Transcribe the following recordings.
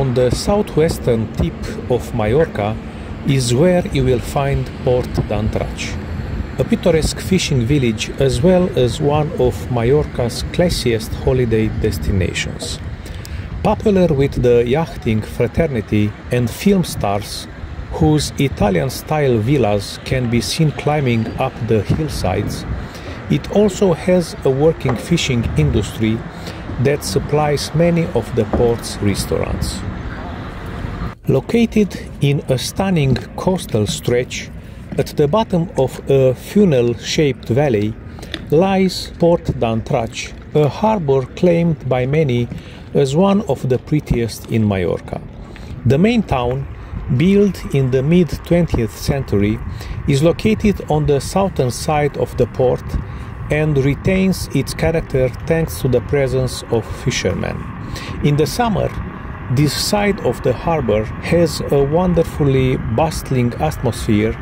on the southwestern tip of Mallorca is where you will find Port d'Andratx, a picturesque fishing village as well as one of Mallorca's classiest holiday destinations. Popular with the yachting fraternity and film stars, whose Italian-style villas can be seen climbing up the hillsides, it also has a working fishing industry that supplies many of the port's restaurants. Located in a stunning coastal stretch, at the bottom of a funnel-shaped valley, lies Port d'Andratx, a harbour claimed by many as one of the prettiest in Mallorca. The main town, built in the mid-20th century, is located on the southern side of the port and retains its character thanks to the presence of fishermen. In the summer, this side of the harbour has a wonderfully bustling atmosphere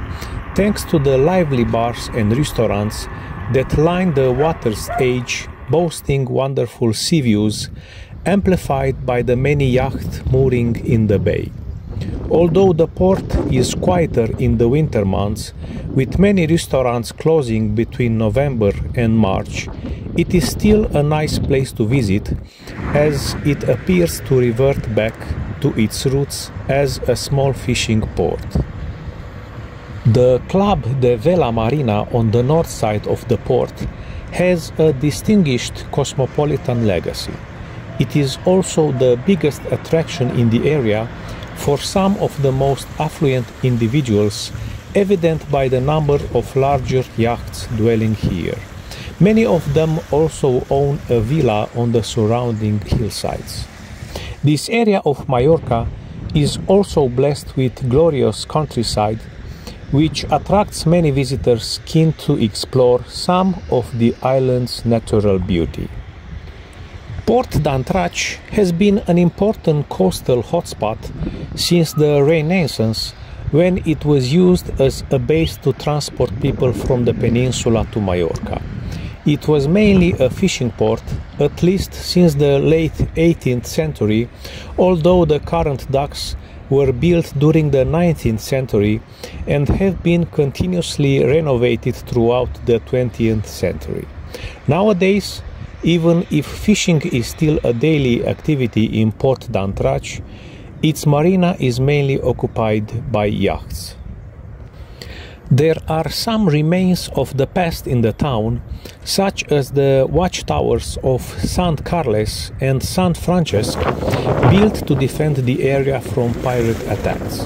thanks to the lively bars and restaurants that line the water's edge, boasting wonderful sea views amplified by the many yachts mooring in the bay. Although the port is quieter in the winter months, with many restaurants closing between November and March, it is still a nice place to visit, as it appears to revert back to its roots as a small fishing port. The Club de Vela Marina on the north side of the port has a distinguished cosmopolitan legacy. It is also the biggest attraction in the area for some of the most affluent individuals, evident by the number of larger yachts dwelling here. Many of them also own a villa on the surrounding hillsides. This area of Mallorca is also blessed with glorious countryside, which attracts many visitors keen to explore some of the island's natural beauty. Port d'Andratx has been an important coastal hotspot since the Renaissance, when it was used as a base to transport people from the peninsula to Mallorca. It was mainly a fishing port, at least since the late 18th century, although the current docks were built during the 19th century and have been continuously renovated throughout the 20th century. Nowadays, even if fishing is still a daily activity in Port d'Andratx, its marina is mainly occupied by yachts. There are some remains of the past in the town, such as the watchtowers of Sant Carles and Sant Francesc, built to defend the area from pirate attacks.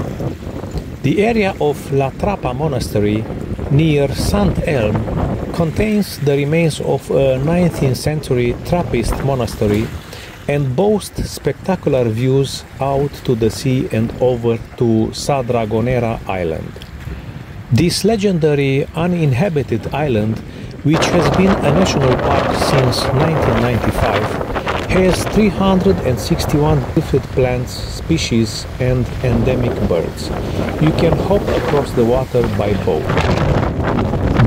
The area of La Trapa Monastery, near Sant Elm, contains the remains of a 19th century Trappist monastery and boasts spectacular views out to the sea and over to Sa Dragonera Island. This legendary uninhabited island, which has been a national park since 1995, has 361 different plants, species and endemic birds. You can hop across the water by boat.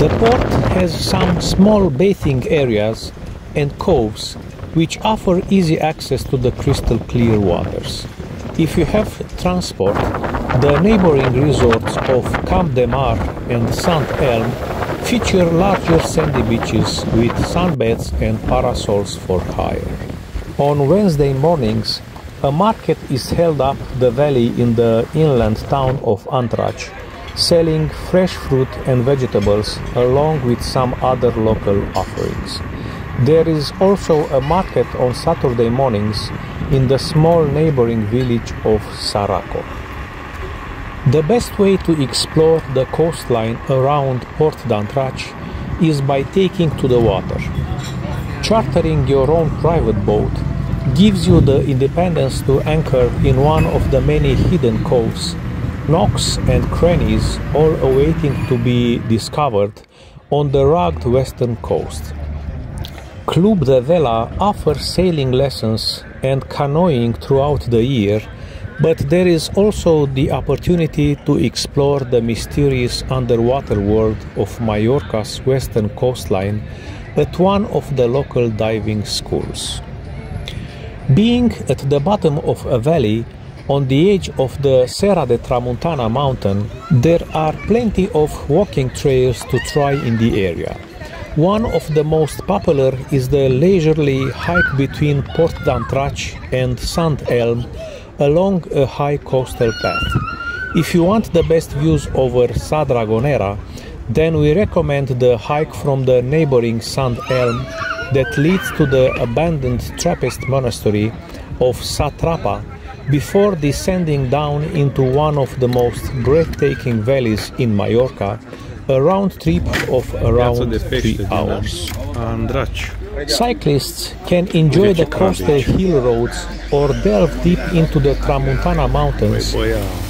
The port has some small bathing areas and coves which offer easy access to the crystal clear waters. If you have transport, the neighboring resorts of Camp de Mar and Sant Elm feature larger sandy beaches with sunbeds and parasols for hire. On Wednesday mornings, a market is held up the valley in the inland town of Andratx, selling fresh fruit and vegetables along with some other local offerings. There is also a market on Saturday mornings in the small neighboring village of Saraco. The best way to explore the coastline around Port d'Andratx is by taking to the water. Chartering your own private boat gives you the independence to anchor in one of the many hidden coves, nooks and crannies, all awaiting to be discovered on the rugged western coast. Club de Vela offers sailing lessons and canoeing throughout the year, but there is also the opportunity to explore the mysterious underwater world of Mallorca's western coastline at one of the local diving schools. Being at the bottom of a valley, On the edge of the Serra de Tramuntana mountain, there are plenty of walking trails to try in the area. One of the most popular is the leisurely hike between Port d'Andratx and Sant Elm along a high coastal path. If you want the best views over Sa Dragonera, then we recommend the hike from the neighboring Sant Elm that leads to the abandoned Trappist monastery of Sa Trapa before descending down into one of the most breathtaking valleys in Mallorca, a round trip of around 3 hours. Andratx. Cyclists can enjoy the coastal hill roads or delve deep into the Tramuntana mountains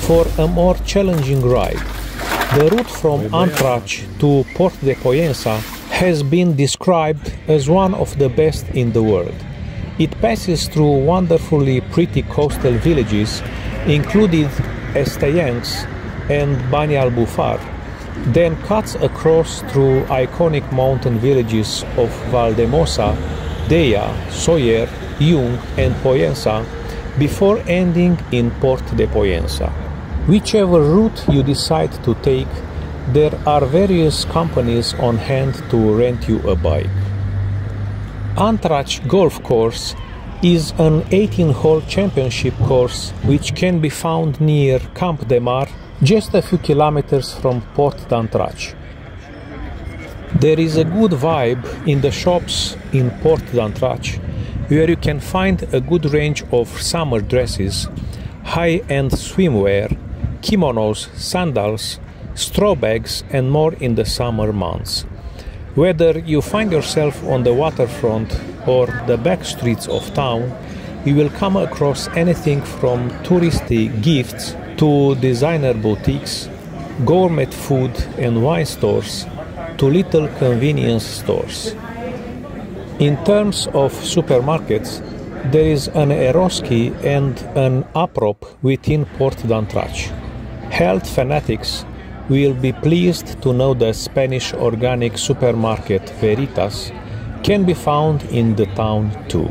for a more challenging ride. The route from Andratx to Port de Poyensa has been described as one of the best in the world. It passes through wonderfully pretty coastal villages, including Estayencs and Banyalbufar, then cuts across through iconic mountain villages of Valdemosa, Deia, Soller, Jung and Poyensa, before ending in Port de Poyensa. Whichever route you decide to take, there are various companies on hand to rent you a bike. Andratx Golf Course is an 18-hole championship course which can be found near Camp de Mar, just a few kilometers from Port d'Andratx. There is a good vibe in the shops in Port d'Andratx, where you can find a good range of summer dresses, high-end swimwear, kimonos, sandals, straw bags and more in the summer months. Whether you find yourself on the waterfront or the back streets of town, you will come across anything from touristy gifts to designer boutiques, gourmet food and wine stores, to little convenience stores. In terms of supermarkets, there is an Eroski and an Aprop within Port d'Andratx. Health fanatics will be pleased to know the Spanish organic supermarket Veritas can be found in the town too.